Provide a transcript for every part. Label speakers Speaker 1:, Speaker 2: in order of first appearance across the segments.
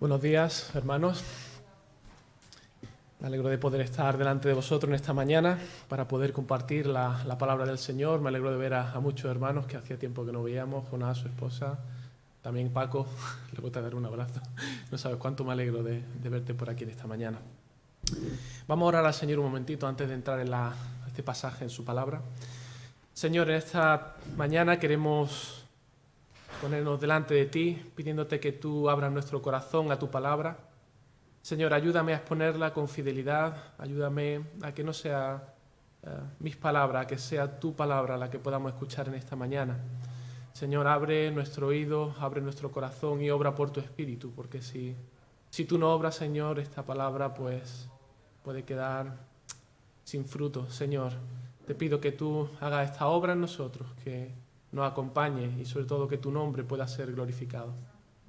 Speaker 1: Buenos días, hermanos. Me alegro de poder estar delante de vosotros en esta mañana para poder compartir la palabra del Señor. Me alegro de ver a muchos hermanos que hacía tiempo que no veíamos, Jonás, su esposa, también Paco, le voy a dar un abrazo. No sabes cuánto me alegro de verte por aquí en esta mañana. Vamos a orar al Señor un momentito antes de entrar en este pasaje, en su palabra. Señor, en esta mañana queremos ponernos delante de ti, pidiéndote que tú abras nuestro corazón a tu palabra. Señor, ayúdame a exponerla con fidelidad, ayúdame a que no sea mis palabras, que sea tu palabra la que podamos escuchar en esta mañana. Señor, abre nuestro oído, abre nuestro corazón y obra por tu espíritu, porque si tú no obras, Señor, esta palabra pues puede quedar sin fruto. Señor, te pido que tú hagas esta obra en nosotros, que nos acompañe y sobre todo que tu nombre pueda ser glorificado.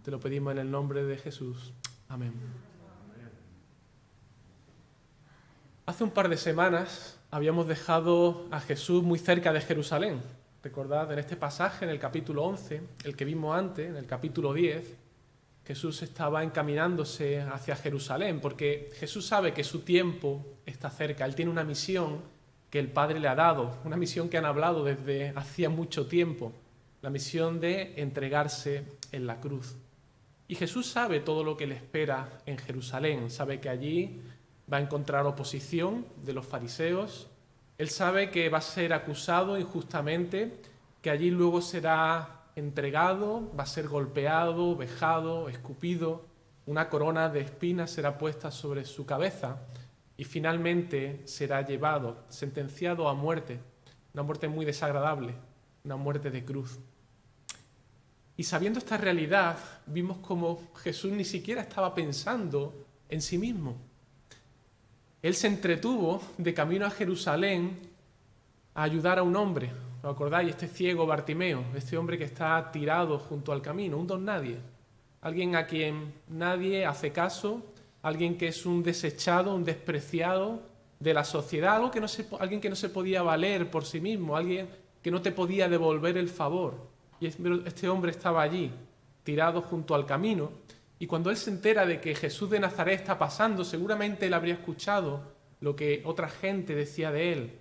Speaker 1: Te lo pedimos en el nombre de Jesús. Amén. Hace un par de semanas habíamos dejado a Jesús muy cerca de Jerusalén. Recordad, en este pasaje, en el capítulo 11, el que vimos antes, en el capítulo 10, Jesús estaba encaminándose hacia Jerusalén, porque Jesús sabe que su tiempo está cerca. Él tiene una misión que el Padre le ha dado, una misión que han hablado desde hacía mucho tiempo, la misión de entregarse en la cruz. Y Jesús sabe todo lo que le espera en Jerusalén, sabe que allí va a encontrar oposición de los fariseos, él sabe que va a ser acusado injustamente, que allí luego será entregado, va a ser golpeado, vejado, escupido, una corona de espinas será puesta sobre su cabeza y finalmente será llevado, sentenciado a muerte, una muerte muy desagradable, una muerte de cruz. Y sabiendo esta realidad, vimos como Jesús ni siquiera estaba pensando en sí mismo. Él se entretuvo de camino a Jerusalén a ayudar a un hombre. ¿Os acordáis? Este ciego Bartimeo, este hombre que está tirado junto al camino, un don nadie. Alguien a quien nadie hace caso, alguien que es un desechado, un despreciado de la sociedad, alguien que no se podía valer por sí mismo, alguien que no te podía devolver el favor. Y este hombre estaba allí, tirado junto al camino, y cuando él se entera de que Jesús de Nazaret está pasando, seguramente él habría escuchado lo que otra gente decía de él,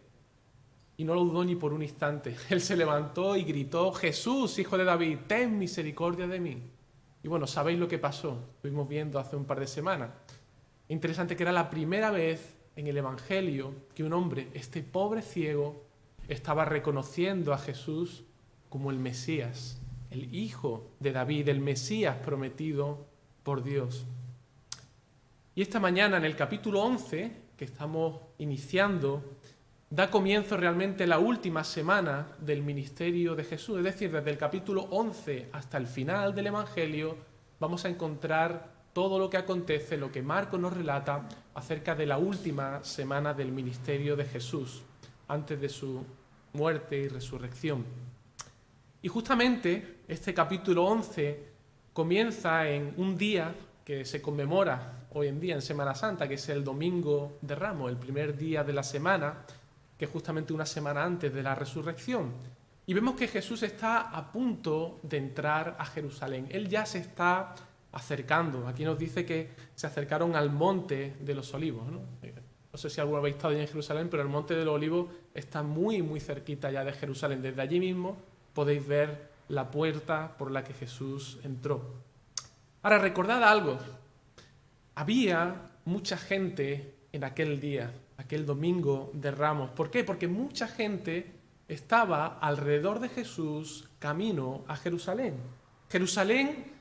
Speaker 1: y no lo dudó ni por un instante. Él se levantó y gritó: Jesús, hijo de David, ten misericordia de mí. Y bueno, sabéis lo que pasó, estuvimos viendo hace un par de semanas. Interesante que era la primera vez en el Evangelio que un hombre, este pobre ciego, estaba reconociendo a Jesús como el Mesías, el hijo de David, el Mesías prometido por Dios. Y esta mañana, en el capítulo 11, que estamos iniciando, da comienzo realmente la última semana del ministerio de Jesús. Es decir, desde el capítulo 11 hasta el final del Evangelio vamos a encontrar todo lo que acontece, lo que Marcos nos relata acerca de la última semana del ministerio de Jesús, antes de su muerte y resurrección. Y justamente este capítulo 11 comienza en un día que se conmemora hoy en día en Semana Santa, que es el Domingo de Ramos, el primer día de la semana, que es justamente una semana antes de la resurrección. Y vemos que Jesús está a punto de entrar a Jerusalén. Él ya se está acercando. Aquí nos dice que se acercaron al Monte de los Olivos, ¿no? No sé si alguno habéis estado ya en Jerusalén, pero el Monte de los Olivos está muy, muy cerquita ya de Jerusalén. Desde allí mismo podéis ver la puerta por la que Jesús entró. Ahora, recordad algo. Había mucha gente en aquel día, aquel Domingo de Ramos. ¿Por qué? Porque mucha gente estaba alrededor de Jesús camino a Jerusalén. Jerusalén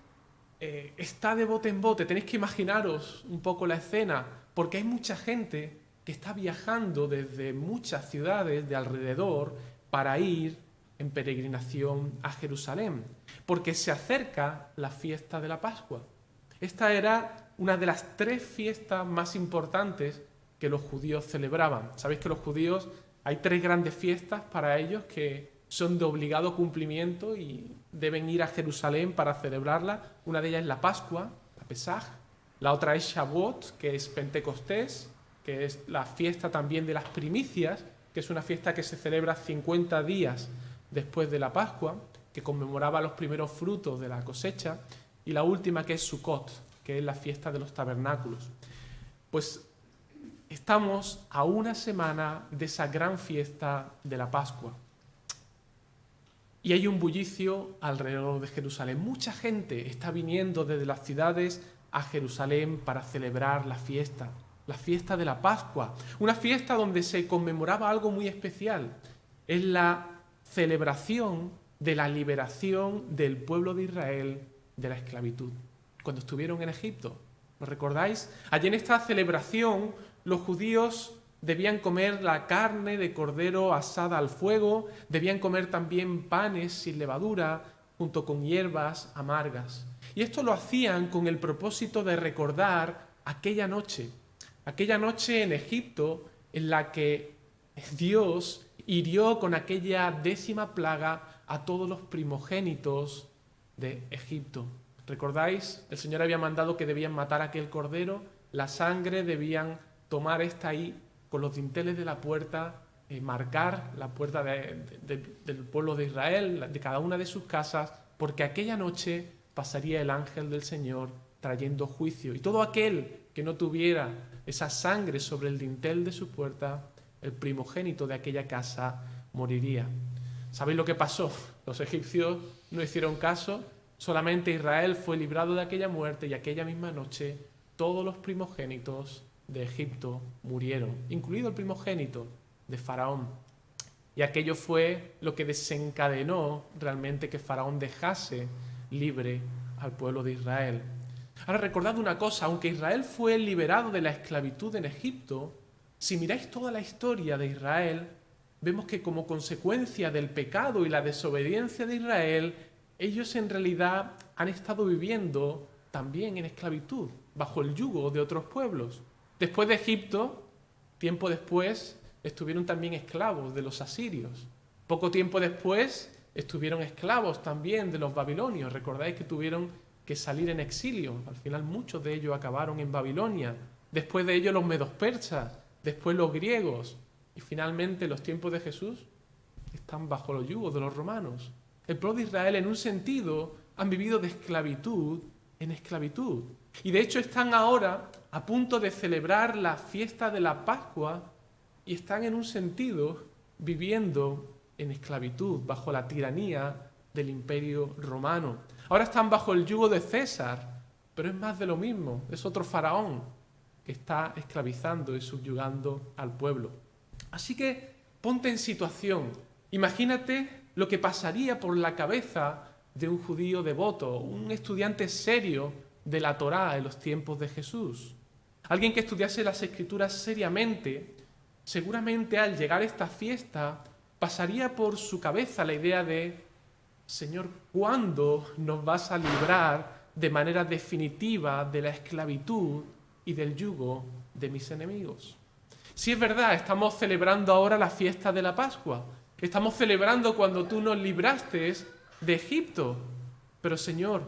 Speaker 1: está de bote en bote. Tenéis que imaginaros un poco la escena, porque hay mucha gente que está viajando desde muchas ciudades de alrededor para ir en peregrinación a Jerusalén, porque se acerca la fiesta de la Pascua. Esta era una de las 3 fiestas más importantes que los judíos celebraban. Sabéis que los judíos hay 3 grandes fiestas para ellos que son de obligado cumplimiento y deben ir a Jerusalén para celebrarla. Una de ellas es la Pascua, la Pesaj. La otra es Shavuot, que es Pentecostés, que es la fiesta también de las primicias, que es una fiesta que se celebra 50 días después de la Pascua, que conmemoraba los primeros frutos de la cosecha. Y la última, que es Sukkot, que es la fiesta de los tabernáculos. Pues estamos a una semana de esa gran fiesta de la Pascua. Y hay un bullicio alrededor de Jerusalén. Mucha gente está viniendo desde las ciudades a Jerusalén para celebrar la fiesta de la Pascua. Una fiesta donde se conmemoraba algo muy especial. Es la celebración de la liberación del pueblo de Israel de la esclavitud. Cuando estuvieron en Egipto, ¿lo recordáis? Allí en esta celebración los judíos debían comer la carne de cordero asada al fuego, debían comer también panes sin levadura, junto con hierbas amargas. Y esto lo hacían con el propósito de recordar aquella noche en Egipto en la que Dios hirió con aquella 10ª plaga a todos los primogénitos de Egipto. ¿Recordáis? El Señor había mandado que debían matar a aquel cordero, la sangre debían tomar esta ahí con los dinteles de la puerta, marcar la puerta del pueblo de Israel, de cada una de sus casas, porque aquella noche pasaría el ángel del Señor trayendo juicio. Y todo aquel que no tuviera esa sangre sobre el dintel de su puerta, el primogénito de aquella casa moriría. ¿Sabéis lo que pasó? Los egipcios no hicieron caso, solamente Israel fue librado de aquella muerte y aquella misma noche todos los primogénitos de Egipto murieron, incluido el primogénito de Faraón. Y aquello fue lo que desencadenó realmente que Faraón dejase libre al pueblo de Israel. Ahora recordad una cosa, aunque Israel fue liberado de la esclavitud en Egipto, si miráis toda la historia de Israel, vemos que como consecuencia del pecado y la desobediencia de Israel, ellos en realidad han estado viviendo también en esclavitud, bajo el yugo de otros pueblos. Después de Egipto, tiempo después, estuvieron también esclavos de los asirios. Poco tiempo después, estuvieron esclavos también de los babilonios. Recordáis que tuvieron que salir en exilio. Al final muchos de ellos acabaron en Babilonia. Después de ellos los medos persas, después los griegos. Y finalmente los tiempos de Jesús están bajo los yugos de los romanos. El pueblo de Israel en un sentido han vivido de esclavitud en esclavitud. Y de hecho están ahora a punto de celebrar la fiesta de la Pascua y están en un sentido viviendo en esclavitud, bajo la tiranía del Imperio Romano. Ahora están bajo el yugo de César, pero es más de lo mismo, es otro faraón que está esclavizando y subyugando al pueblo. Así que ponte en situación, imagínate lo que pasaría por la cabeza de un judío devoto, un estudiante serio de la Torá en los tiempos de Jesús. Alguien que estudiase las Escrituras seriamente, seguramente al llegar a esta fiesta pasaría por su cabeza la idea de: Señor, ¿cuándo nos vas a librar de manera definitiva de la esclavitud y del yugo de mis enemigos? Si es verdad, estamos celebrando ahora la fiesta de la Pascua, estamos celebrando cuando tú nos libraste de Egipto, pero Señor,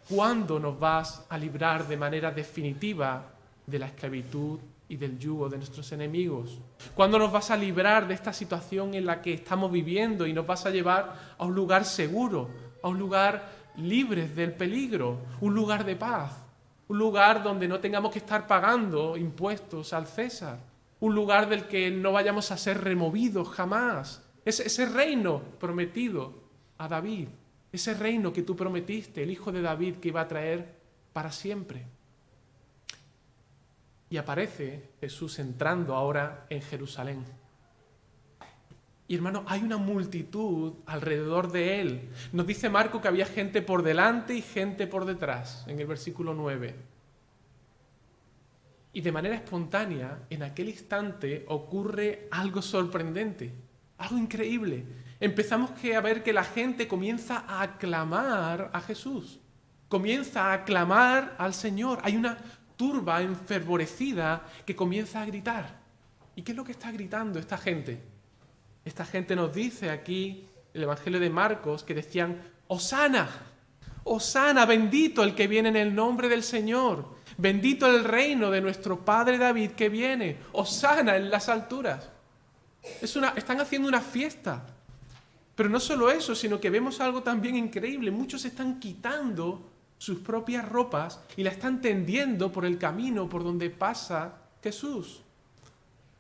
Speaker 1: ¿cuándo nos vas a librar de manera definitiva de la esclavitud y del yugo de nuestros enemigos? ¿Cuándo nos vas a librar de esta situación en la que estamos viviendo y nos vas a llevar a un lugar seguro, a un lugar libre del peligro, un lugar de paz, un lugar donde no tengamos que estar pagando impuestos al César, un lugar del que no vayamos a ser removidos jamás? Ese reino prometido a David, ese reino que tú prometiste, el hijo de David, que iba a traer para siempre. Y aparece Jesús entrando ahora en Jerusalén. Y hermano, hay una multitud alrededor de él. Nos dice Marco que había gente por delante y gente por detrás, en el versículo 9. Y de manera espontánea, en aquel instante, ocurre algo sorprendente, algo increíble. Empezamos a ver que la gente comienza a aclamar a Jesús, comienza a aclamar al Señor. Hay una turba enfervorecida que comienza a gritar. ¿Y qué es lo que está gritando esta gente? Esta gente nos dice aquí, el Evangelio de Marcos, que decían: ¡Hosana! ¡Hosana! ¡Bendito el que viene en el nombre del Señor! ¡Bendito el reino de nuestro Padre David que viene! ¡Hosana en las alturas! Están haciendo una fiesta. Pero no solo eso, sino que vemos algo también increíble. Muchos están quitando sus propias ropas y la están tendiendo por el camino por donde pasa Jesús.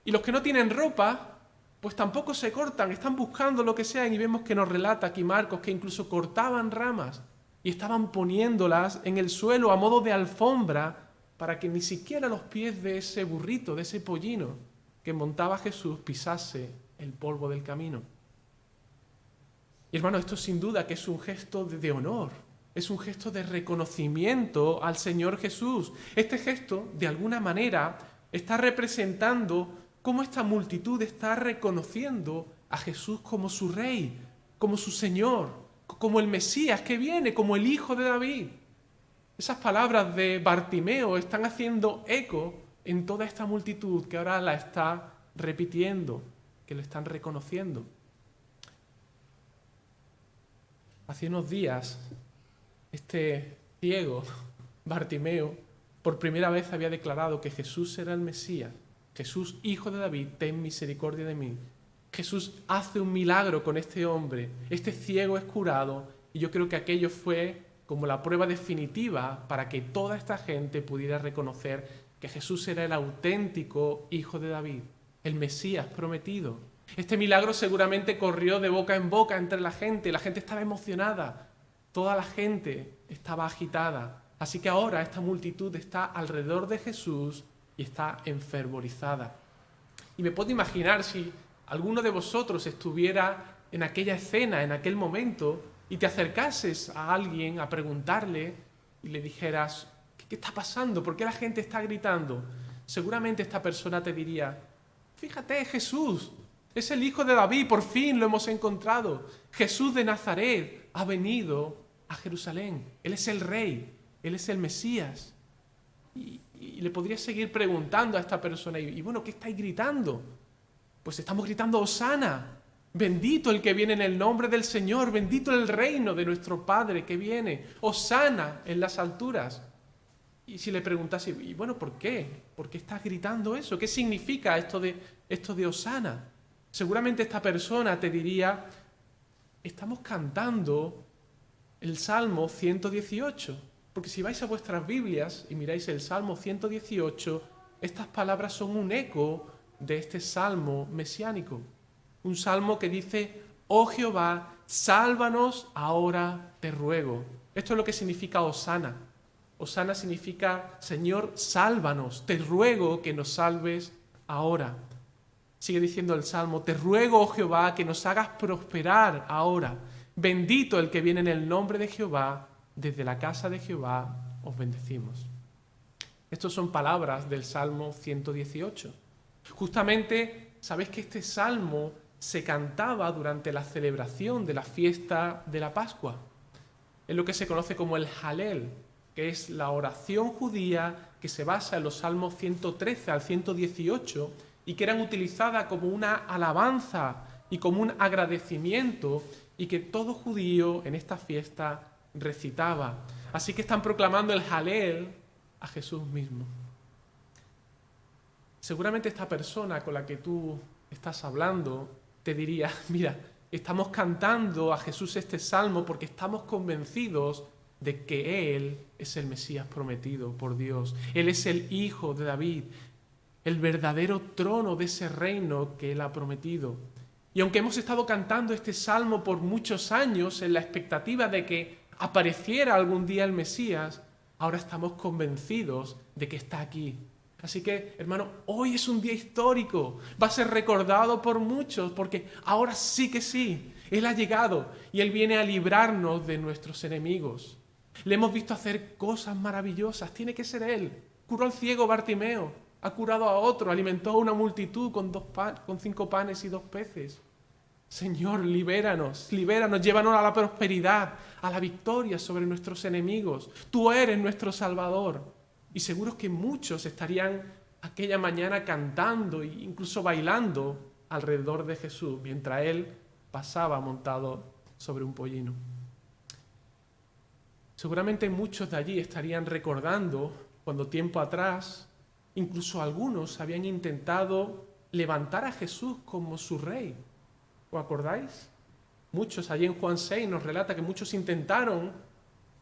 Speaker 1: Y los que no tienen ropa, pues tampoco se cortan, están buscando lo que sea, y vemos que nos relata aquí Marcos que incluso cortaban ramas y estaban poniéndolas en el suelo a modo de alfombra para que ni siquiera los pies de ese burrito, de ese pollino que montaba Jesús pisase el polvo del camino. Y hermano, esto sin duda que es un gesto de honor, es un gesto de reconocimiento al Señor Jesús. Este gesto, de alguna manera, está representando cómo esta multitud está reconociendo a Jesús como su Rey, como su Señor, como el Mesías que viene, como el Hijo de David. Esas palabras de Bartimeo están haciendo eco en toda esta multitud que ahora la está repitiendo, que lo están reconociendo. Hace unos días, este ciego, Bartimeo, por primera vez había declarado que Jesús era el Mesías. Jesús, Hijo de David, ten misericordia de mí. Jesús hace un milagro con este hombre. Este ciego es curado, y yo creo que aquello fue como la prueba definitiva para que toda esta gente pudiera reconocer que Jesús era el auténtico Hijo de David, el Mesías prometido. Este milagro seguramente corrió de boca en boca entre la gente estaba emocionada, toda la gente estaba agitada. Así que ahora esta multitud está alrededor de Jesús y está enfervorizada. Y me puedo imaginar si alguno de vosotros estuviera en aquella escena, en aquel momento, y te acercases a alguien a preguntarle y le dijeras, ¿qué está pasando? ¿Por qué la gente está gritando? Seguramente esta persona te diría, fíjate, Jesús, es el Hijo de David, por fin lo hemos encontrado. Jesús de Nazaret ha venido a Jerusalén. Él es el Rey, Él es el Mesías. Y le podrías seguir preguntando a esta persona, y bueno, ¿qué estáis gritando? Pues estamos gritando Hosana, bendito el que viene en el nombre del Señor, bendito el reino de nuestro Padre que viene, Hosana en las alturas. Y si le preguntase, y bueno, ¿por qué? ¿Por qué estás gritando eso? ¿Qué significa esto de Hosana? Seguramente esta persona te diría, estamos cantando el Salmo 118, porque si vais a vuestras Biblias y miráis el Salmo 118, estas palabras son un eco de este Salmo mesiánico. Un salmo que dice, oh Jehová, sálvanos ahora te ruego. Esto es lo que significa Hosana. Hosana significa, Señor, sálvanos, te ruego que nos salves ahora. Sigue diciendo el Salmo, te ruego, oh Jehová, que nos hagas prosperar ahora. Bendito el que viene en el nombre de Jehová, desde la casa de Jehová os bendecimos. Estas son palabras del Salmo 118. Justamente, ¿sabéis que este salmo se cantaba durante la celebración de la fiesta de la Pascua? Es lo que se conoce como el Halel, que es la oración judía que se basa en los salmos 113 al 118 y que eran utilizadas como una alabanza y como un agradecimiento y que todo judío en esta fiesta recitaba. Así que están proclamando el Halel a Jesús mismo. Seguramente esta persona con la que tú estás hablando te diría, mira, estamos cantando a Jesús este salmo porque estamos convencidos de que Él es el Mesías prometido por Dios. Él es el Hijo de David, el verdadero trono de ese reino que Él ha prometido. Y aunque hemos estado cantando este salmo por muchos años en la expectativa de que apareciera algún día el Mesías, ahora estamos convencidos de que está aquí. Así que, hermano, hoy es un día histórico, va a ser recordado por muchos, porque ahora sí que sí, Él ha llegado y Él viene a librarnos de nuestros enemigos. Le hemos visto hacer cosas maravillosas, tiene que ser Él. Curó al ciego Bartimeo, ha curado a otro, alimentó a una multitud con 5 panes y 2 peces. Señor, libéranos, llévanos a la prosperidad, a la victoria sobre nuestros enemigos. Tú eres nuestro Salvador. Y seguro que muchos estarían aquella mañana cantando e incluso bailando alrededor de Jesús mientras Él pasaba montado sobre un pollino. Seguramente muchos de allí estarían recordando cuando tiempo atrás, incluso algunos habían intentado levantar a Jesús como su rey. ¿Os acordáis? Muchos, allí en Juan 6 nos relata que muchos intentaron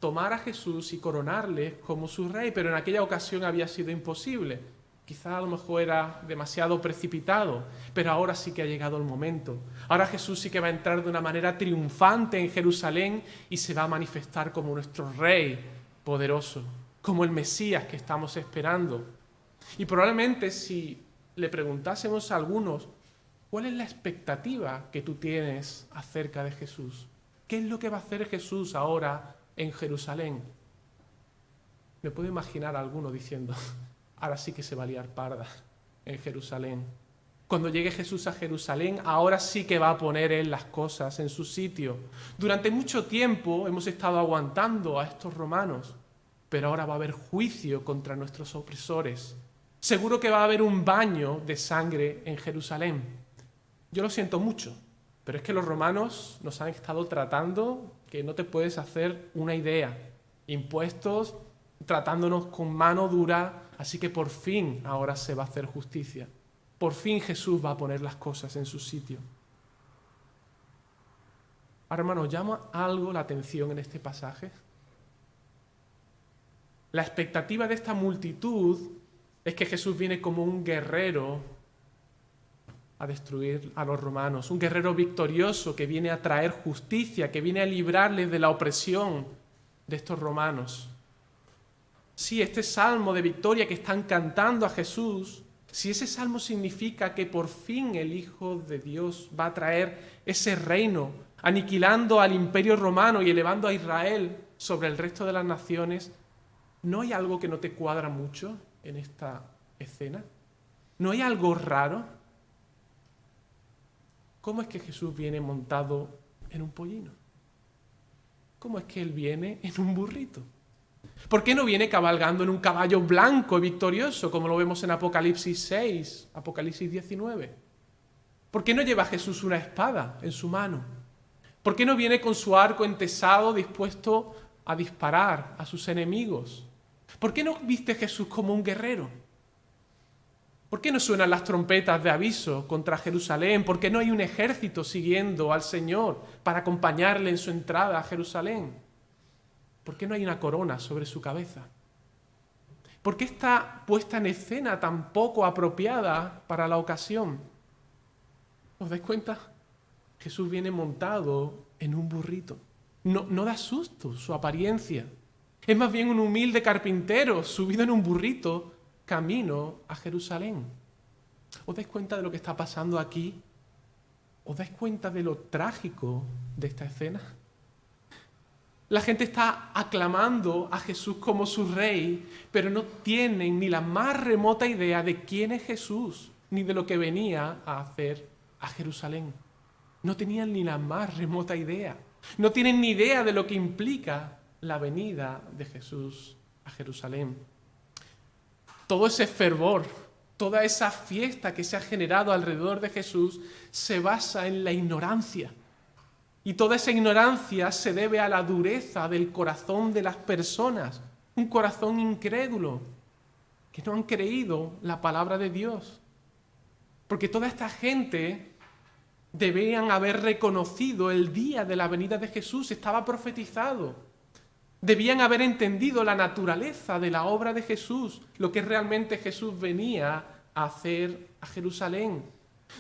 Speaker 1: tomar a Jesús y coronarle como su rey, pero en aquella ocasión había sido imposible. Quizá a lo mejor era demasiado precipitado, pero ahora sí que ha llegado el momento. Ahora Jesús sí que va a entrar de una manera triunfante en Jerusalén y se va a manifestar como nuestro rey poderoso, como el Mesías que estamos esperando. Y probablemente si le preguntásemos a algunos, ¿cuál es la expectativa que tú tienes acerca de Jesús? ¿Qué es lo que va a hacer Jesús ahora en Jerusalén? Me puedo imaginar a alguno diciendo, ahora sí que se va a liar parda en Jerusalén. Cuando llegue Jesús a Jerusalén, ahora sí que va a poner Él las cosas en su sitio. Durante mucho tiempo hemos estado aguantando a estos romanos, pero ahora va a haber juicio contra nuestros opresores. Seguro que va a haber un baño de sangre en Jerusalén. Yo lo siento mucho, pero es que los romanos nos han estado tratando que no te puedes hacer una idea. Impuestos, tratándonos con mano dura, así que por fin ahora se va a hacer justicia. Por fin Jesús va a poner las cosas en su sitio. Ahora, hermanos, ¿llama algo la atención en este pasaje? La expectativa de esta multitud es que Jesús viene como un guerrero a destruir a los romanos, un guerrero victorioso que viene a traer justicia, que viene a librarles de la opresión de estos romanos. Sí, este salmo de victoria que están cantando a Jesús, si ese salmo significa que por fin el Hijo de Dios va a traer ese reino, aniquilando al imperio romano y elevando a Israel sobre el resto de las naciones, ¿no hay algo que no te cuadra mucho en esta escena? ¿No hay algo raro? ¿Cómo es que Jesús viene montado en un pollino? ¿Cómo es que Él viene en un burrito? ¿Por qué no viene cabalgando en un caballo blanco y victorioso, como lo vemos en Apocalipsis 6, Apocalipsis 19? ¿Por qué no lleva Jesús una espada en su mano? ¿Por qué no viene con su arco entesado dispuesto a disparar a sus enemigos? ¿Por qué no viste Jesús como un guerrero? ¿Por qué no suenan las trompetas de aviso contra Jerusalén? ¿Por qué no hay un ejército siguiendo al Señor para acompañarle en su entrada a Jerusalén? ¿Por qué no hay una corona sobre su cabeza? ¿Por qué está puesta en escena tan poco apropiada para la ocasión? ¿Os dais cuenta? Jesús viene montado en un burrito. No da susto su apariencia. Es más bien un humilde carpintero subido en un burrito camino a Jerusalén. ¿Os dais cuenta de lo que está pasando aquí? ¿Os dais cuenta de lo trágico de esta escena? La gente está aclamando a Jesús como su rey, pero no tienen ni la más remota idea de quién es Jesús, ni de lo que venía a hacer a Jerusalén. No tenían ni la más remota idea. No tienen ni idea de lo que implica la venida de Jesús a Jerusalén. Todo ese fervor, toda esa fiesta que se ha generado alrededor de Jesús se basa en la ignorancia. Y toda esa ignorancia se debe a la dureza del corazón de las personas, un corazón incrédulo, que no han creído la palabra de Dios. Porque toda esta gente debían haber reconocido el día de la venida de Jesús, estaba profetizado. Debían haber entendido la naturaleza de la obra de Jesús, lo que realmente Jesús venía a hacer a Jerusalén.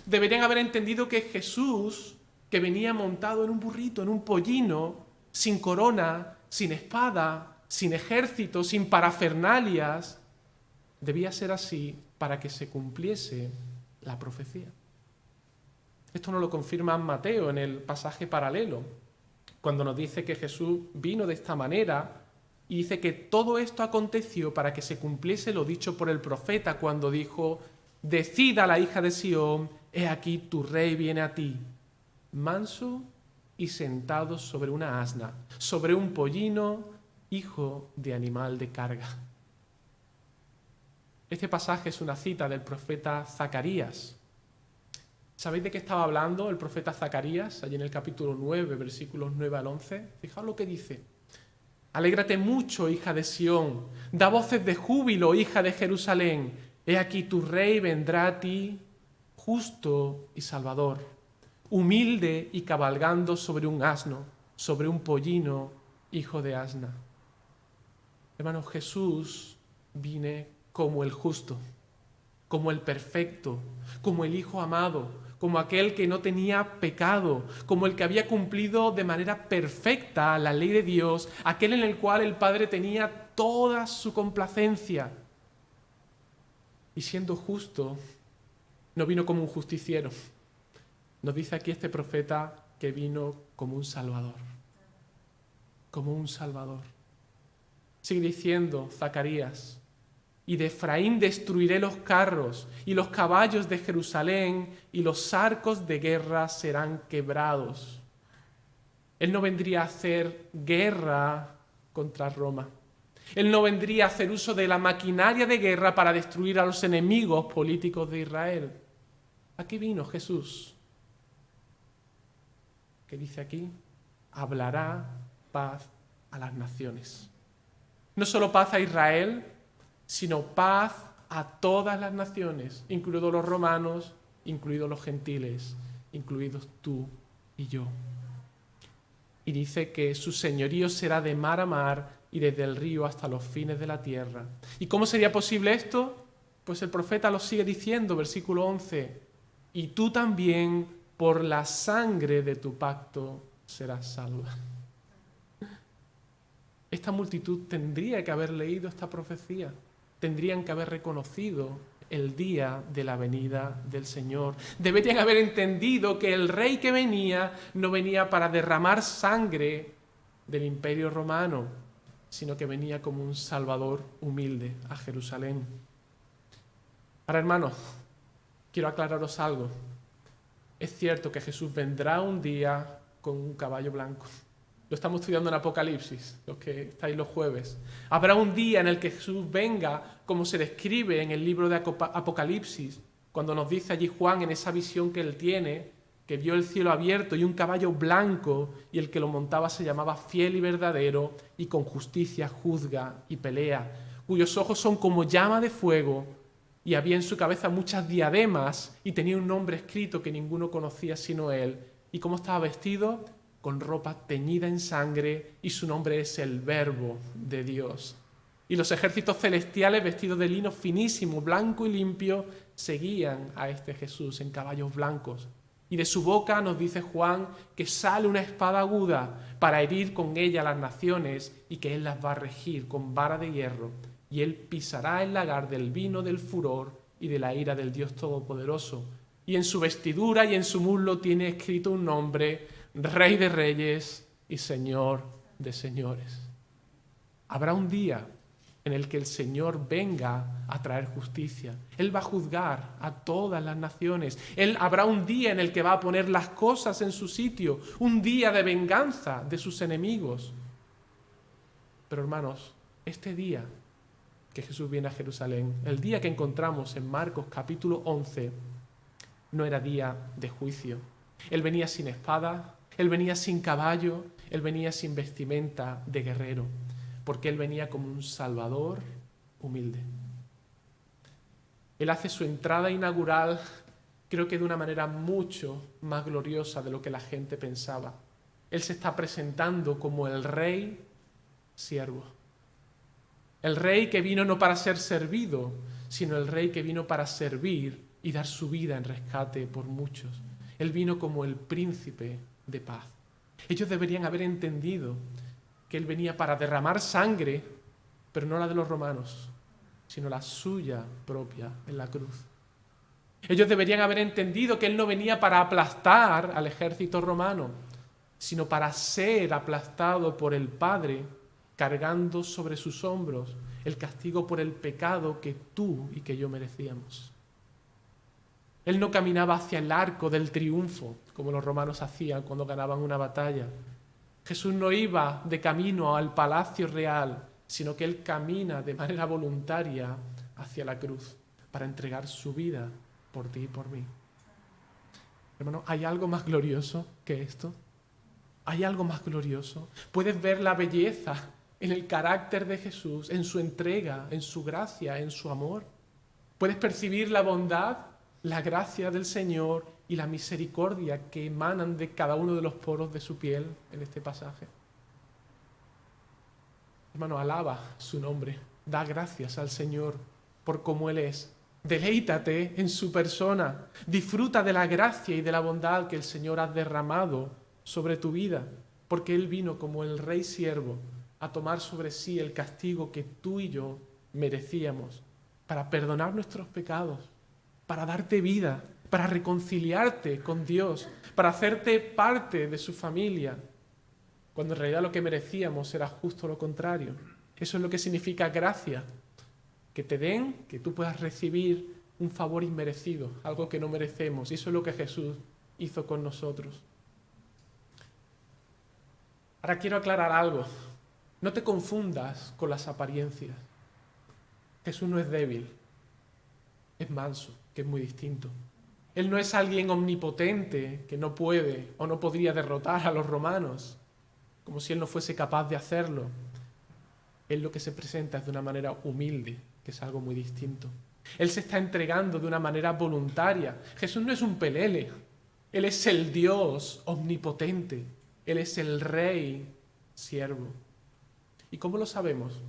Speaker 1: Deberían haber entendido que Jesús, que venía montado en un burrito, en un pollino, sin corona, sin espada, sin ejército, sin parafernalias, debía ser así para que se cumpliese la profecía. Esto nos lo confirma Mateo en el pasaje paralelo, cuando nos dice que Jesús vino de esta manera y dice que todo esto aconteció para que se cumpliese lo dicho por el profeta cuando dijo: «Decida la hija de Sión, he aquí tu rey viene a ti, manso y sentado sobre una asna, sobre un pollino, hijo de animal de carga». Este pasaje es una cita del profeta Zacarías. ¿Sabéis de qué estaba hablando el profeta Zacarías? Allí en el capítulo 9, versículos 9 al 11. Fijaos lo que dice. «Alégrate mucho, hija de Sión, da voces de júbilo, hija de Jerusalén. He aquí tu rey vendrá a ti, justo y salvador, humilde y cabalgando sobre un asno, sobre un pollino, hijo de asna. Hermanos, Jesús vine como el justo, como el perfecto, como el Hijo amado, como aquel que no tenía pecado, como el que había cumplido de manera perfecta la ley de Dios, aquel en el cual el Padre tenía toda su complacencia. Y siendo justo, no vino como un justiciero. Nos dice aquí este profeta que vino como un salvador. Como un salvador. Sigue diciendo Zacarías: y de Efraín destruiré los carros y los caballos de Jerusalén, y los arcos de guerra serán quebrados. Él no vendría a hacer guerra contra Roma. Él no vendría a hacer uso de la maquinaria de guerra para destruir a los enemigos políticos de Israel. ¿A qué vino Jesús? ¿Qué dice aquí? Hablará paz a las naciones. No solo paz a Israel, sino paz a todas las naciones, incluidos los romanos, incluidos los gentiles, incluidos tú y yo. Y dice que su señorío será de mar a mar y desde el río hasta los fines de la tierra. ¿Y cómo sería posible esto? Pues el profeta lo sigue diciendo, versículo 11, y tú también por la sangre de tu pacto serás salva. Esta multitud tendría que haber leído esta profecía, tendrían que haber reconocido el día de la venida del Señor. Deberían haber entendido que el rey que venía no venía para derramar sangre del Imperio Romano, sino que venía como un Salvador humilde a Jerusalén. Ahora, hermanos, quiero aclararos algo. Es cierto que Jesús vendrá un día con un caballo blanco. Lo estamos estudiando en Apocalipsis, los que estáis los jueves. Habrá un día en el que Jesús venga, como se describe en el libro de Apocalipsis, cuando nos dice allí Juan en esa visión que él tiene, que vio el cielo abierto y un caballo blanco, y el que lo montaba se llamaba Fiel y Verdadero, y con justicia juzga y pelea, cuyos ojos son como llama de fuego, y había en su cabeza muchas diademas, y tenía un nombre escrito que ninguno conocía sino él. ¿Y cómo estaba vestido? Con ropa teñida en sangre, y su nombre es el Verbo de Dios. Y los ejércitos celestiales, vestidos de lino finísimo, blanco y limpio, seguían a este Jesús en caballos blancos. Y de su boca, nos dice Juan, que sale una espada aguda para herir con ella a las naciones, y que él las va a regir con vara de hierro. Y él pisará el lagar del vino del furor y de la ira del Dios Todopoderoso. Y en su vestidura y en su muslo tiene escrito un nombre: Rey de Reyes y Señor de Señores. Habrá un día en el que el Señor venga a traer justicia. Él va a juzgar a todas las naciones. Habrá un día en el que va a poner las cosas en su sitio, un día de venganza de sus enemigos. Pero hermanos, este día que Jesús viene a Jerusalén, el día que encontramos en Marcos capítulo 11, no era día de juicio. Él venía sin espada, él venía sin caballo, él venía sin vestimenta de guerrero, porque él venía como un Salvador humilde. Él hace su entrada inaugural, creo que de una manera mucho más gloriosa de lo que la gente pensaba. Él se está presentando como el rey siervo. El rey que vino no para ser servido, sino el rey que vino para servir y dar su vida en rescate por muchos. Él vino como el príncipe de paz. Ellos deberían haber entendido que él venía para derramar sangre, pero no la de los romanos, sino la suya propia en la cruz. Ellos deberían haber entendido que él no venía para aplastar al ejército romano, sino para ser aplastado por el Padre, cargando sobre sus hombros el castigo por el pecado que tú y que yo merecíamos. Él no caminaba hacia el arco del triunfo, como los romanos hacían cuando ganaban una batalla. Jesús no iba de camino al palacio real, sino que él camina de manera voluntaria hacia la cruz para entregar su vida por ti y por mí. Hermano, ¿hay algo más glorioso que esto? ¿Hay algo más glorioso? ¿Puedes ver la belleza en el carácter de Jesús, en su entrega, en su gracia, en su amor? ¿Puedes percibir la bondad, la gracia del Señor y la misericordia que emanan de cada uno de los poros de su piel en este pasaje? Hermano, alaba su nombre. Da gracias al Señor por cómo Él es. Deleítate en su persona. Disfruta de la gracia y de la bondad que el Señor ha derramado sobre tu vida, porque Él vino como el Rey siervo a tomar sobre sí el castigo que tú y yo merecíamos, para perdonar nuestros pecados, para darte vida, para reconciliarte con Dios, para hacerte parte de su familia, cuando en realidad lo que merecíamos era justo lo contrario. Eso es lo que significa gracia, que te den, que tú puedas recibir un favor inmerecido, algo que no merecemos, y eso es lo que Jesús hizo con nosotros. Ahora quiero aclarar algo. No te confundas con las apariencias. Jesús no es débil, es manso, que es muy distinto. Él no es alguien omnipotente que no puede o no podría derrotar a los romanos, como si Él no fuese capaz de hacerlo. Él lo que se presenta es de una manera humilde, que es algo muy distinto. Él se está entregando de una manera voluntaria. Jesús no es un pelele. Él es el Dios omnipotente. Él es el Rey siervo. ¿Y cómo lo sabemos?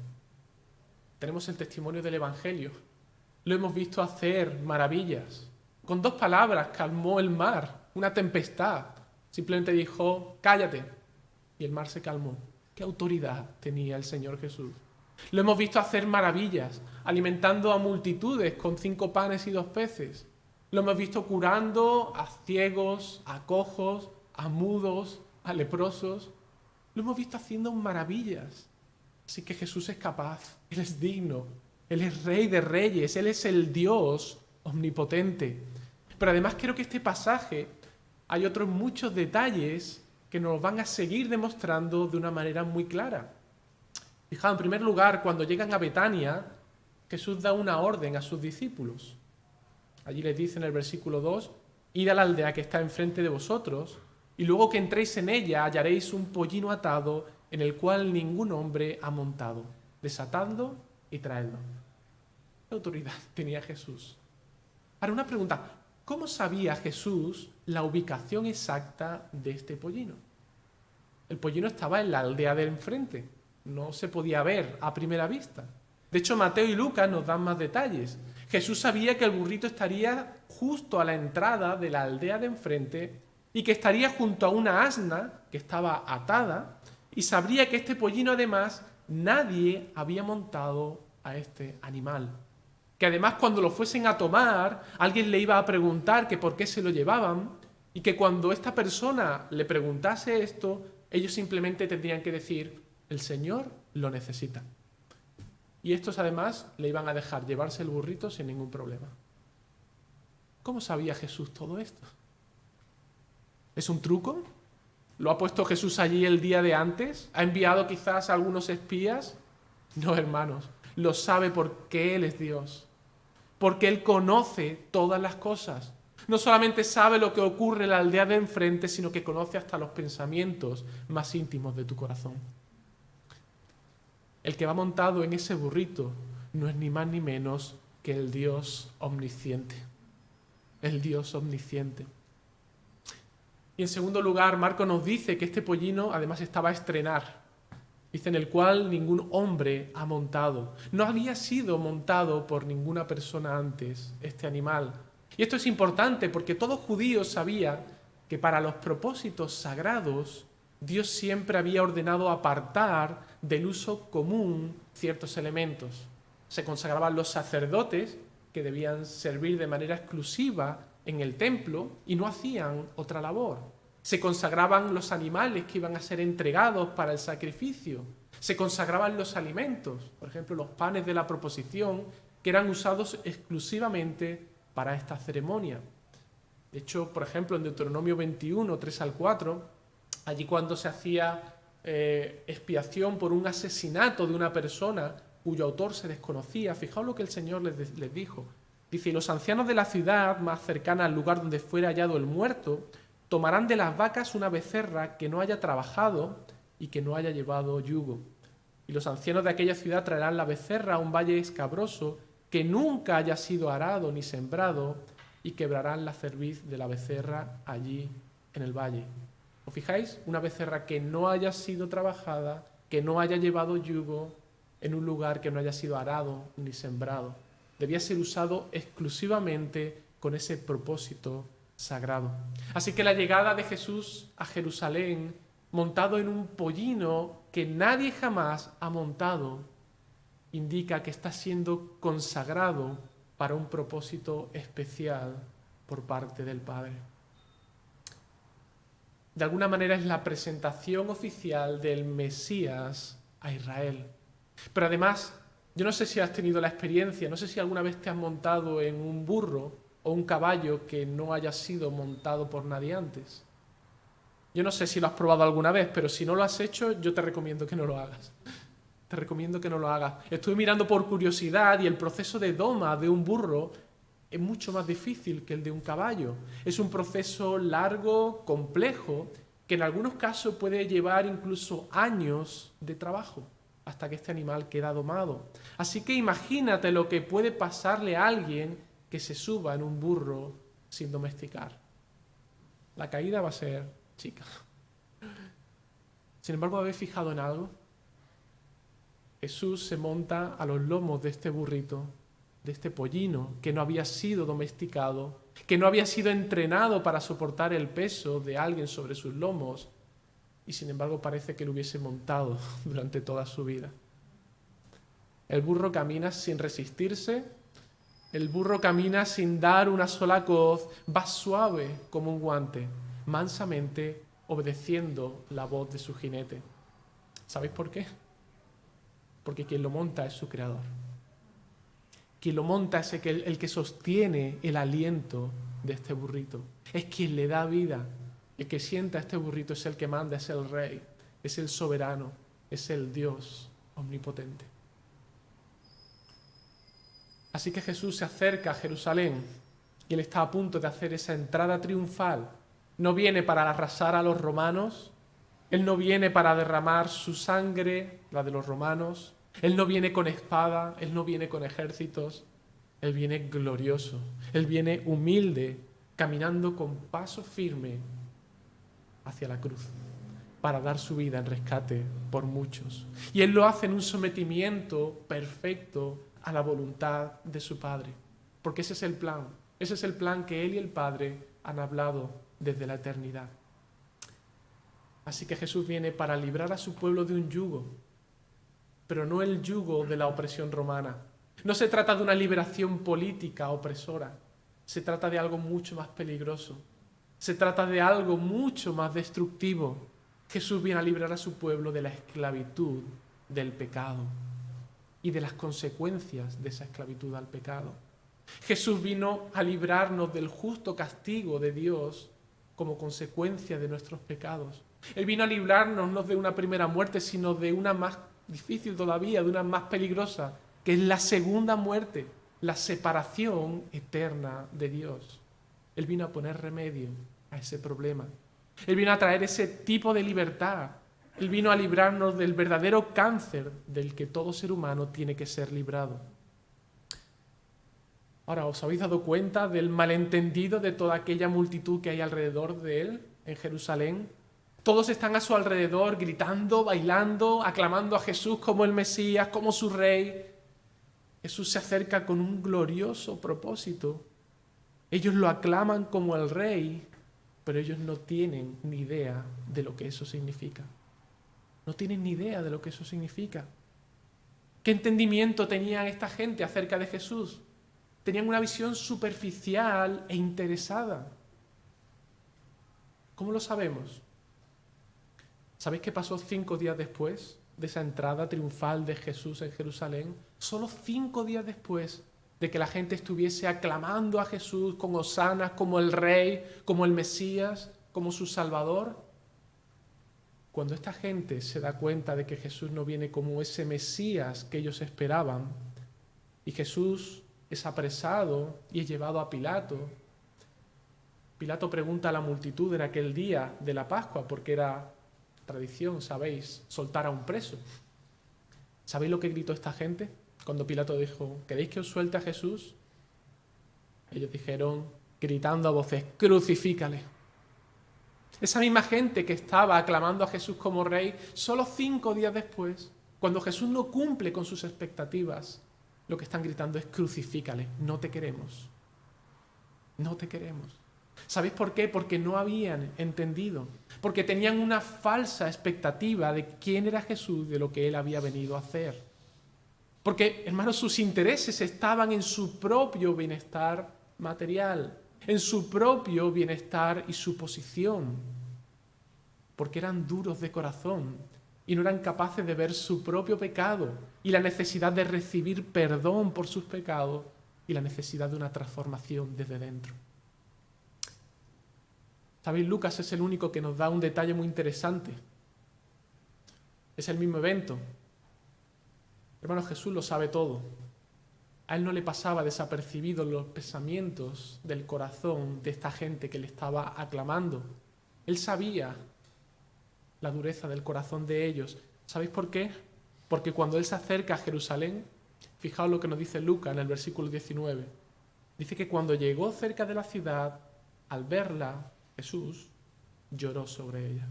Speaker 1: Tenemos el testimonio del Evangelio. Lo hemos visto hacer maravillas. Con 2 palabras calmó el mar, una tempestad. Simplemente dijo, cállate. Y el mar se calmó. ¿Qué autoridad tenía el Señor Jesús? Lo hemos visto hacer maravillas, alimentando a multitudes con 5 panes y 2 peces. Lo hemos visto curando a ciegos, a cojos, a mudos, a leprosos. Lo hemos visto haciendo maravillas. Así que Jesús es capaz, Él es digno, Él es Rey de Reyes, Él es el Dios omnipotente. Pero además creo que este pasaje hay otros muchos detalles que nos van a seguir demostrando de una manera muy clara. Fijaos, en primer lugar, cuando llegan a Betania, Jesús da una orden a sus discípulos. Allí les dice en el versículo 2, id a la aldea que está enfrente de vosotros, y luego que entréis en ella hallaréis un pollino atado en el cual ningún hombre ha montado. Desatadlo y traedlo. ¿Qué autoridad tenía Jesús? Ahora una pregunta, ¿cómo sabía Jesús la ubicación exacta de este pollino? El pollino estaba en la aldea de enfrente, no se podía ver a primera vista. De hecho, Mateo y Lucas nos dan más detalles. Jesús sabía que el burrito estaría justo a la entrada de la aldea de enfrente y que estaría junto a una asna que estaba atada, y sabría que este pollino además nadie había montado a este animal. Que además cuando lo fuesen a tomar, alguien le iba a preguntar que por qué se lo llevaban, y que cuando esta persona le preguntase esto, ellos simplemente tendrían que decir, el Señor lo necesita. Y estos además le iban a dejar llevarse el burrito sin ningún problema. ¿Cómo sabía Jesús todo esto? ¿Es un truco? ¿Lo ha puesto Jesús allí el día de antes? ¿Ha enviado quizás a algunos espías? No, hermanos, lo sabe porque Él es Dios. Porque Él conoce todas las cosas. No solamente sabe lo que ocurre en la aldea de enfrente, sino que conoce hasta los pensamientos más íntimos de tu corazón. El que va montado en ese burrito no es ni más ni menos que el Dios omnisciente. El Dios omnisciente. Y en segundo lugar, Marcos nos dice que este pollino además estaba a estrenar. Dice, en el cual ningún hombre ha montado. No había sido montado por ninguna persona antes este animal. Y esto es importante porque todo judío sabía que para los propósitos sagrados Dios siempre había ordenado apartar del uso común ciertos elementos. Se consagraban los sacerdotes, que debían servir de manera exclusiva en el templo y no hacían otra labor. Se consagraban los animales que iban a ser entregados para el sacrificio. Se consagraban los alimentos, por ejemplo, los panes de la proposición, que eran usados exclusivamente para esta ceremonia. De hecho, por ejemplo, en Deuteronomio 21, 3 al 4, allí cuando se hacía expiación por un asesinato de una persona cuyo autor se desconocía, fijaos lo que el Señor les dijo. Dice, y los ancianos de la ciudad más cercana al lugar donde fuera hallado el muerto, tomarán de las vacas una becerra que no haya trabajado y que no haya llevado yugo. Y los ancianos de aquella ciudad traerán la becerra a un valle escabroso que nunca haya sido arado ni sembrado, y quebrarán la cerviz de la becerra allí en el valle. ¿Os fijáis? Una becerra que no haya sido trabajada que no haya llevado yugo en un lugar que no haya sido arado ni sembrado. Debía ser usado exclusivamente con ese propósito sagrado. Así que la llegada de Jesús a Jerusalén, montado en un pollino que nadie jamás ha montado, indica que está siendo consagrado para un propósito especial por parte del Padre. De alguna manera es la presentación oficial del Mesías a Israel. Pero además, yo no sé si has tenido la experiencia, no sé si alguna vez te has montado en un burro o un caballo que no haya sido montado por nadie antes. Yo no sé si lo has probado alguna vez, pero si no lo has hecho, yo te recomiendo que no lo hagas. Te recomiendo que no lo hagas. Estuve mirando por curiosidad y el proceso de doma de un burro es mucho más difícil que el de un caballo. Es un proceso largo, complejo, que en algunos casos puede llevar incluso años de trabajo hasta que este animal queda domado. Así que imagínate lo que puede pasarle a alguien que se suba en un burro sin domesticar. La caída va a ser chica. Sin embargo, ¿habéis fijado en algo? Jesús se monta a los lomos de este burrito, de este pollino que no había sido domesticado, que no había sido entrenado para soportar el peso de alguien sobre sus lomos, y sin embargo parece que lo hubiese montado durante toda su vida. El burro camina sin resistirse, el burro camina sin dar una sola coz, va suave como un guante, mansamente obedeciendo la voz de su jinete. ¿Sabéis por qué? Porque quien lo monta es su creador. Quien lo monta es el que sostiene el aliento de este burrito. Es quien le da vida. El que sienta este burrito es el que manda, es el rey, es el soberano, es el Dios omnipotente. Así que Jesús se acerca a Jerusalén y él está a punto de hacer esa entrada triunfal. No viene para arrasar a los romanos, él no viene para derramar su sangre, la de los romanos, él no viene con espada, él no viene con ejércitos, él viene glorioso, él viene humilde, caminando con paso firme hacia la cruz para dar su vida en rescate por muchos. Y él lo hace en un sometimiento perfecto a la voluntad de su Padre, porque ese es el plan que él y el Padre han hablado desde la eternidad. Así que Jesús viene para librar a su pueblo de un yugo, pero no el yugo de la opresión romana. No se trata de una liberación política opresora, se trata de algo mucho más peligroso, se trata de algo mucho más destructivo. Jesús viene a librar a su pueblo de la esclavitud del pecado y de las consecuencias de esa esclavitud al pecado. Jesús vino a librarnos del justo castigo de Dios como consecuencia de nuestros pecados. Él vino a librarnos no de una primera muerte, sino de una más difícil todavía, de una más peligrosa, que es la segunda muerte, la separación eterna de Dios. Él vino a poner remedio a ese problema. Él vino a traer ese tipo de libertad. Él vino a librarnos del verdadero cáncer del que todo ser humano tiene que ser librado. Ahora, ¿os habéis dado cuenta del malentendido de toda aquella multitud que hay alrededor de él en Jerusalén? Todos están a su alrededor gritando, bailando, aclamando a Jesús como el Mesías, como su Rey. Jesús se acerca con un glorioso propósito. Ellos lo aclaman como el Rey, pero ellos no tienen ni idea de lo que eso significa. No tienen ni idea de lo que eso significa. ¿Qué entendimiento tenían esta gente acerca de Jesús? Tenían una visión superficial e interesada. ¿Cómo lo sabemos? ¿Sabéis qué pasó 5 días después de esa entrada triunfal de Jesús en Jerusalén? Solo 5 días después de que la gente estuviese aclamando a Jesús con hosanas como el Rey, como el Mesías, como su Salvador. Cuando esta gente se da cuenta de que Jesús no viene como ese Mesías que ellos esperaban, y Jesús es apresado y es llevado a Pilato. Pilato pregunta a la multitud en aquel día de la Pascua, porque era tradición, sabéis, soltar a un preso. ¿Sabéis lo que gritó esta gente cuando Pilato dijo, ¿queréis que os suelte a Jesús? Ellos dijeron, gritando a voces, crucifícale. Esa misma gente que estaba aclamando a Jesús como rey, solo 5 días después, cuando Jesús no cumple con sus expectativas, lo que están gritando es: crucifícale, no te queremos, no te queremos. ¿Sabéis por qué? Porque no habían entendido, porque tenían una falsa expectativa de quién era Jesús, de lo que Él había venido a hacer. Porque, hermanos, sus intereses estaban en su propio bienestar material, en su propio bienestar y su posición, porque eran duros de corazón y no eran capaces de ver su propio pecado y la necesidad de recibir perdón por sus pecados y la necesidad de una transformación desde dentro. ¿Sabéis? Lucas es el único que nos da un detalle muy interesante. Es el mismo evento. Hermanos, Jesús lo sabe todo. A Él no le pasaba desapercibido los pensamientos del corazón de esta gente que le estaba aclamando. Él sabía la dureza del corazón de ellos. ¿Sabéis por qué? Porque cuando Él se acerca a Jerusalén, fijaos lo que nos dice Lucas en el versículo 19. Dice que cuando llegó cerca de la ciudad, al verla, Jesús lloró sobre ella.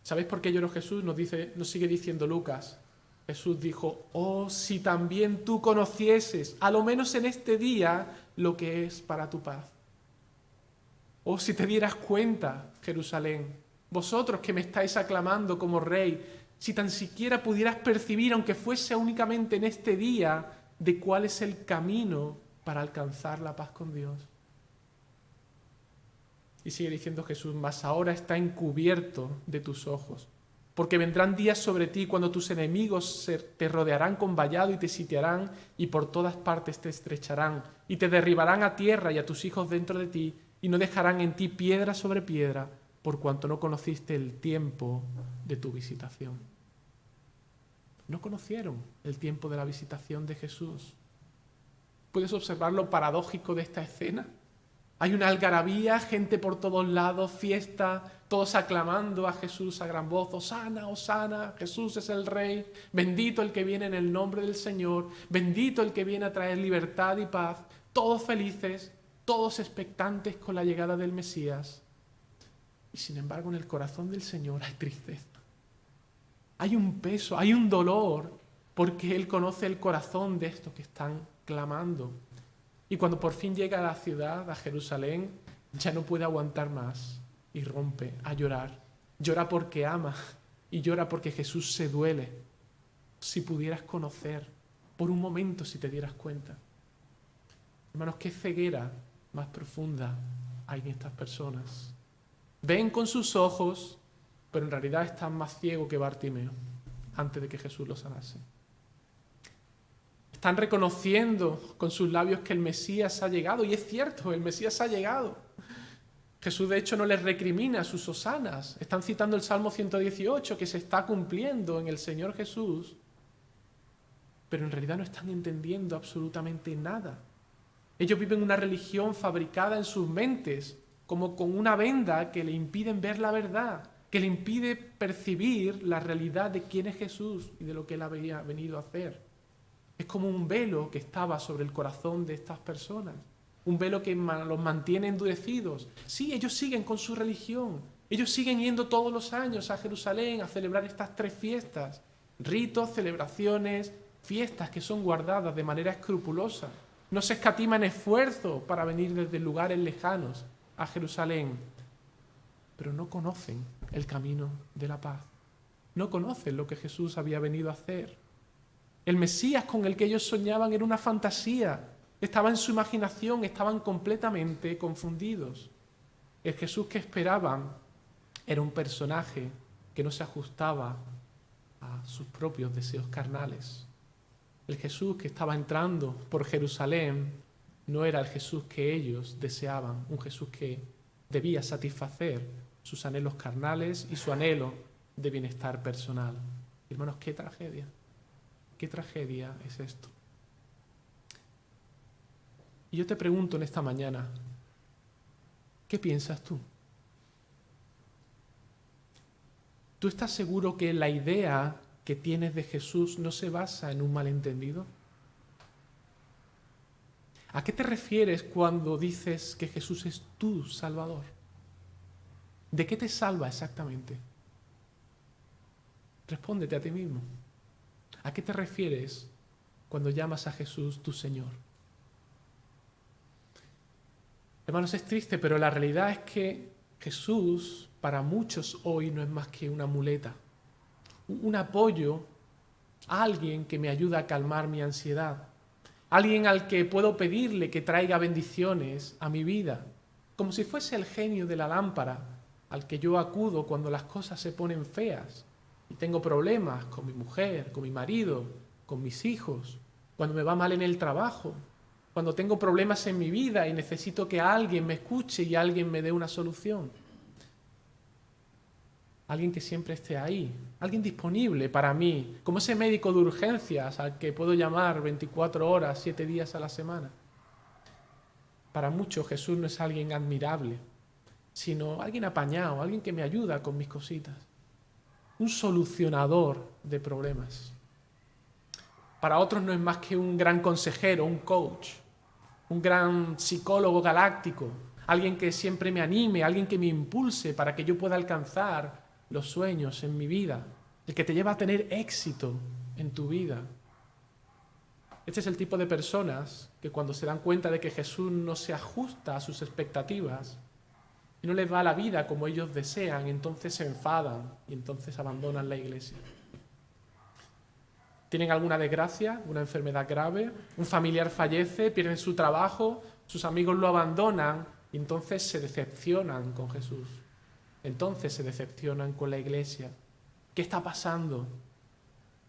Speaker 1: ¿Sabéis por qué lloró Jesús? Nos sigue diciendo Lucas. Jesús dijo: oh, si también tú conocieses, a lo menos en este día, lo que es para tu paz. Oh, si te dieras cuenta, Jerusalén, vosotros que me estáis aclamando como rey, si tan siquiera pudieras percibir, aunque fuese únicamente en este día, de cuál es el camino para alcanzar la paz con Dios. Y sigue diciendo Jesús: mas ahora está encubierto de tus ojos, porque vendrán días sobre ti cuando tus enemigos te rodearán con vallado y te sitiarán y por todas partes te estrecharán y te derribarán a tierra y a tus hijos dentro de ti y no dejarán en ti piedra sobre piedra por cuanto no conociste el tiempo de tu visitación. No conocieron el tiempo de la visitación de Jesús. ¿Puedes observar lo paradójico de esta escena? Hay una algarabía, gente por todos lados, fiesta, todos aclamando a Jesús a gran voz: Hosana, Hosana, Jesús es el Rey, bendito el que viene en el nombre del Señor, bendito el que viene a traer libertad y paz, todos felices, todos expectantes con la llegada del Mesías. Y sin embargo, en el corazón del Señor hay tristeza, hay un peso, hay un dolor, porque Él conoce el corazón de estos que están clamando. Y cuando por fin llega a la ciudad, a Jerusalén, ya no puede aguantar más y rompe a llorar. Llora porque ama y llora porque Jesús se duele. Si pudieras conocer, por un momento si te dieras cuenta. Hermanos, qué ceguera más profunda hay en estas personas. Ven con sus ojos, pero en realidad están más ciegos que Bartimeo antes de que Jesús los sanase. Están reconociendo con sus labios que el Mesías ha llegado, y es cierto, el Mesías ha llegado. Jesús de hecho no les recrimina sus hosanas. Están citando el Salmo 118 que se está cumpliendo en el Señor Jesús, pero en realidad no están entendiendo absolutamente nada. Ellos viven una religión fabricada en sus mentes, como con una venda que le impiden ver la verdad, que le impide percibir la realidad de quién es Jesús y de lo que Él había venido a hacer. Es como un velo que estaba sobre el corazón de estas personas, un velo que los mantiene endurecidos. Sí, ellos siguen con su religión, ellos siguen yendo todos los años a Jerusalén a celebrar estas 3 fiestas, ritos, celebraciones, fiestas que son guardadas de manera escrupulosa. No se escatiman esfuerzo para venir desde lugares lejanos a Jerusalén, pero no conocen el camino de la paz, no conocen lo que Jesús había venido a hacer. El Mesías con el que ellos soñaban era una fantasía, estaba en su imaginación, estaban completamente confundidos. El Jesús que esperaban era un personaje que no se ajustaba a sus propios deseos carnales. El Jesús que estaba entrando por Jerusalén no era el Jesús que ellos deseaban, un Jesús que debía satisfacer sus anhelos carnales y su anhelo de bienestar personal. Hermanos, qué tragedia. ¿Qué tragedia es esto? Y yo te pregunto en esta mañana, ¿qué piensas tú? ¿Tú estás seguro que la idea que tienes de Jesús no se basa en un malentendido? ¿A qué te refieres cuando dices que Jesús es tu Salvador? ¿De qué te salva exactamente? Respóndete a ti mismo. ¿A qué te refieres cuando llamas a Jesús tu Señor? Hermanos, es triste, pero la realidad es que Jesús para muchos hoy no es más que una muleta, un apoyo, alguien que me ayuda a calmar mi ansiedad, alguien al que puedo pedirle que traiga bendiciones a mi vida, como si fuese el genio de la lámpara al que yo acudo cuando las cosas se ponen feas y tengo problemas con mi mujer, con mi marido, con mis hijos, cuando me va mal en el trabajo, cuando tengo problemas en mi vida y necesito que alguien me escuche y alguien me dé una solución. Alguien que siempre esté ahí, alguien disponible para mí, como ese médico de urgencias al que puedo llamar 24 horas, 7 días a la semana. Para muchos Jesús no es alguien admirable, sino alguien apañado, alguien que me ayuda con mis cositas. Un solucionador de problemas. Para otros no es más que un gran consejero, un coach, un gran psicólogo galáctico, alguien que siempre me anime, alguien que me impulse para que yo pueda alcanzar los sueños en mi vida, el que te lleva a tener éxito en tu vida. Este es el tipo de personas que cuando se dan cuenta de que Jesús no se ajusta a sus expectativas y no les va la vida como ellos desean, entonces se enfadan y entonces abandonan la iglesia. Tienen alguna desgracia, una enfermedad grave, un familiar fallece, pierden su trabajo, sus amigos lo abandonan y entonces se decepcionan con Jesús. Entonces se decepcionan con la iglesia. ¿Qué está pasando?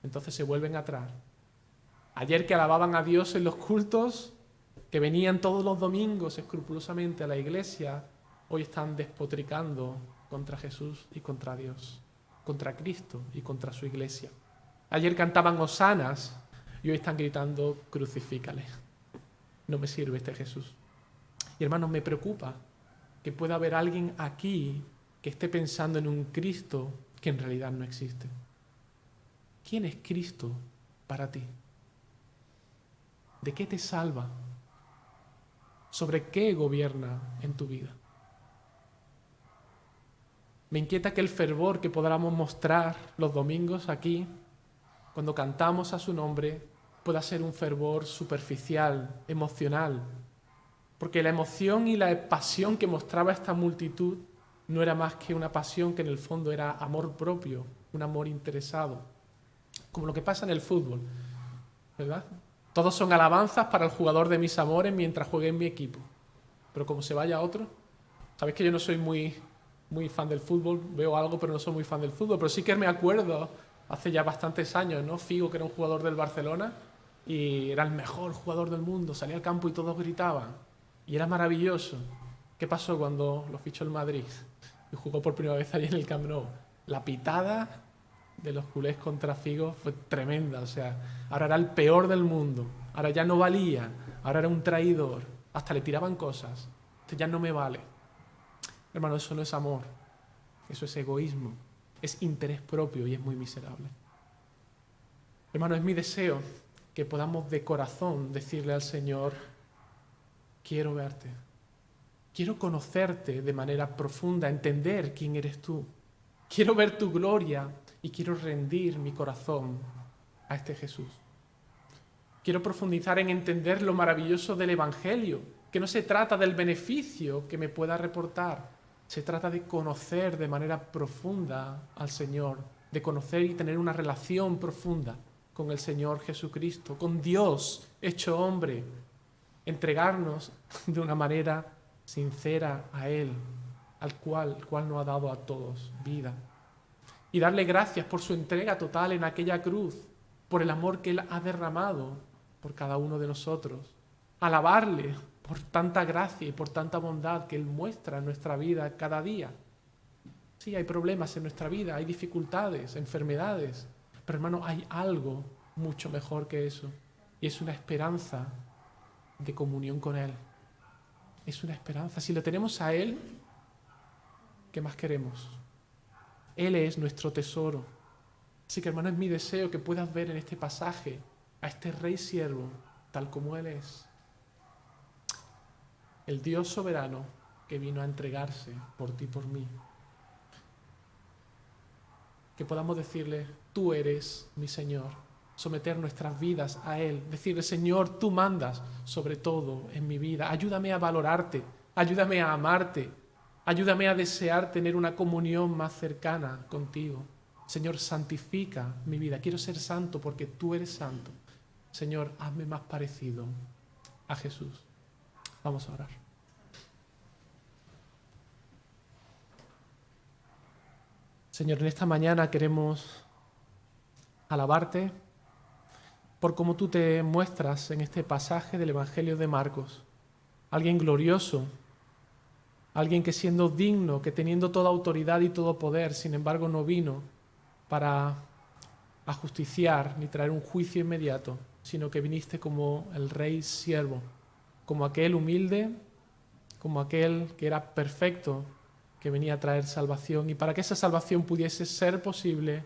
Speaker 1: Entonces se vuelven atrás. Ayer que alababan a Dios en los cultos, que venían todos los domingos escrupulosamente a la iglesia, hoy están despotricando contra Jesús y contra Dios, contra Cristo y contra su iglesia. Ayer cantaban hosanas y hoy están gritando crucifícale. No me sirve este Jesús. Y hermanos, me preocupa que pueda haber alguien aquí que esté pensando en un Cristo que en realidad no existe. ¿Quién es Cristo para ti? ¿De qué te salva? ¿Sobre qué gobierna en tu vida? Me inquieta que el fervor que podamos mostrar los domingos aquí, cuando cantamos a su nombre, pueda ser un fervor superficial, emocional. Porque la emoción y la pasión que mostraba esta multitud no era más que una pasión que en el fondo era amor propio, un amor interesado. Como lo que pasa en el fútbol, ¿verdad? Todos son alabanzas para el jugador de mis amores mientras juegue en mi equipo. Pero como se vaya otro, sabéis que yo no soy muy fan del fútbol, veo algo pero no soy muy fan del fútbol, pero sí que me acuerdo hace ya bastantes años, ¿no? Figo, que era un jugador del Barcelona y era el mejor jugador del mundo, salía al campo y todos gritaban y era maravilloso. ¿Qué pasó cuando lo fichó el Madrid y jugó por primera vez allí en el Camp Nou? La pitada de los culés contra Figo fue tremenda, o sea, ahora era el peor del mundo, ahora ya no valía, ahora era un traidor, hasta le tiraban cosas, este ya no me vale. Hermano, eso no es amor, eso es egoísmo, es interés propio y es muy miserable. Hermano, es mi deseo que podamos de corazón decirle al Señor, quiero verte, quiero conocerte de manera profunda, entender quién eres tú, quiero ver tu gloria y quiero rendir mi corazón a este Jesús. Quiero profundizar en entender lo maravilloso del Evangelio, que no se trata del beneficio que me pueda reportar, se trata de conocer de manera profunda al Señor, de conocer y tener una relación profunda con el Señor Jesucristo, con Dios hecho hombre, entregarnos de una manera sincera a Él, al cual nos ha dado a todos vida. Y darle gracias por su entrega total en aquella cruz, por el amor que Él ha derramado por cada uno de nosotros. Alabarle por tanta gracia y por tanta bondad que Él muestra en nuestra vida cada día. Sí, hay problemas en nuestra vida, hay dificultades, enfermedades, pero hermano, hay algo mucho mejor que eso. Y es una esperanza de comunión con Él. Es una esperanza. Si lo tenemos a Él, ¿qué más queremos? Él es nuestro tesoro. Así que, hermano, es mi deseo que puedas ver en este pasaje a este Rey siervo tal como Él es. El Dios soberano que vino a entregarse por ti y por mí. que podamos decirle, tú eres mi Señor, someter nuestras vidas a Él, decirle, Señor, tú mandas sobre todo en mi vida, ayúdame a valorarte, ayúdame a amarte, ayúdame a desear tener una comunión más cercana contigo. Señor, santifica mi vida, quiero ser santo porque tú eres santo. Señor, hazme más parecido a Jesús. Vamos a orar. Señor, en esta mañana queremos alabarte por cómo tú te muestras en este pasaje del Evangelio de Marcos. Alguien glorioso, alguien que siendo digno, que teniendo toda autoridad y todo poder, sin embargo no vino para ajusticiar ni traer un juicio inmediato, sino que viniste como el Rey siervo, como aquel humilde, como aquel que era perfecto, que venía a traer salvación. Y para que esa salvación pudiese ser posible,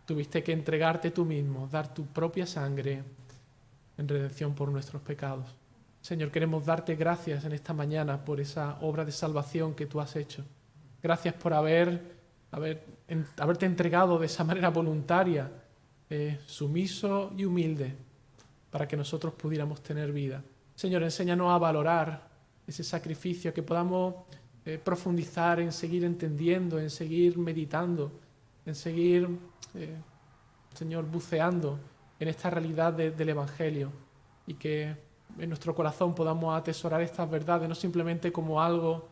Speaker 1: tuviste que entregarte tú mismo, dar tu propia sangre en redención por nuestros pecados. Señor, queremos darte gracias en esta mañana por esa obra de salvación que tú has hecho. Gracias por haberte entregado de esa manera voluntaria, sumiso y humilde, para que nosotros pudiéramos tener vida. Señor, enséñanos a valorar ese sacrificio, que podamos profundizar en seguir entendiendo, en seguir meditando, en seguir, Señor, buceando en esta realidad del Evangelio, y que en nuestro corazón podamos atesorar estas verdades, no simplemente como algo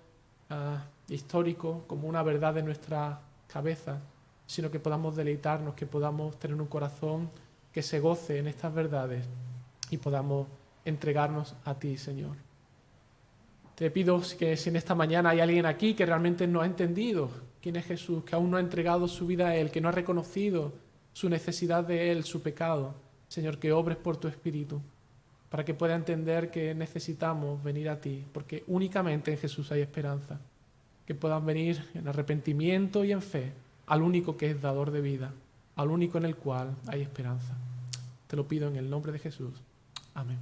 Speaker 1: histórico, como una verdad de nuestra cabeza, sino que podamos deleitarnos, que podamos tener un corazón que se goce en estas verdades y podamos entregarnos a ti, Señor. Te pido que si en esta mañana hay alguien aquí que realmente no ha entendido quién es Jesús, que aún no ha entregado su vida a Él, que no ha reconocido su necesidad de Él, su pecado, Señor, que obres por tu Espíritu, para que pueda entender que necesitamos venir a ti, porque únicamente en Jesús hay esperanza. Que puedan venir en arrepentimiento y en fe al único que es dador de vida, al único en el cual hay esperanza. Te lo pido en el nombre de Jesús. Amén.